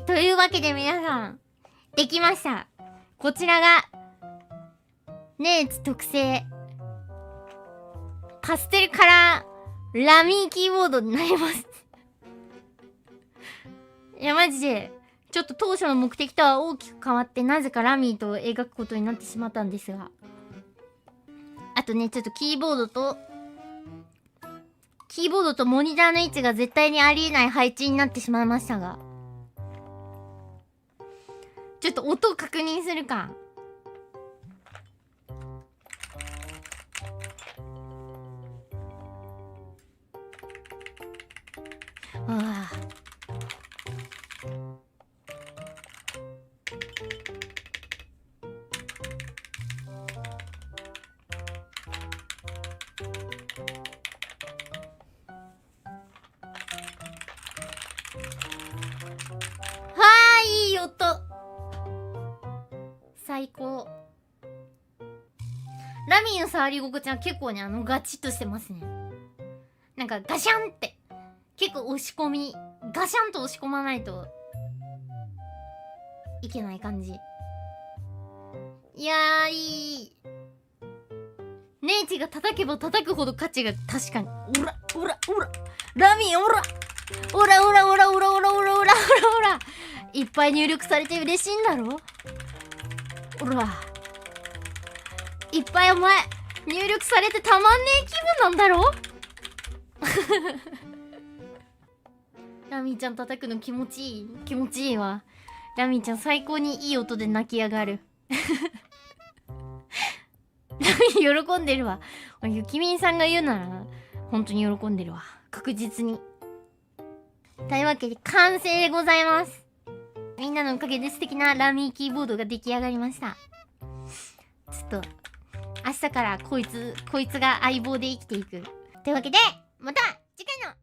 というわけで皆さん、できました。こちらが、ネーツ特製、パステルカラー、ラミーキーボードになります。いや、マジで、ちょっと当初の目的とは大きく変わって、なぜかラミーと描くことになってしまったんですが。あとね、ちょっとキーボードとモニターの位置が絶対にありえない配置になってしまいましたが。ちょっと音を確認するか。ああ。いい音。最高。ラミーの触り心地は結構ね、ガチッとしてますね。なんかガシャンって、結構押し込み、ガシャンと押し込まないといけない感じ。いやー、いい。ネイチが叩けば叩くほど価値が確かに。オラオラオララミーオラオラオラオラオラオラオラオラオラオラ、いっぱい入力されて嬉しいんだろ。ほら、いっぱいお前入力されてたまんねえ気分なんだろ。ラミーちゃん叩くの気持ちいい。気持ちいいわ。ラミーちゃん最高にいい音で泣き上がる。ラミー喜んでるわ。ゆきみんさんが言うなら本当に喜んでるわ、確実に。というわけで完成でございます。みんなのおかげで素敵なラミーキーボードが出来上がりました。ちょっと明日からこいつが相棒で生きていく。というわけでまた次回の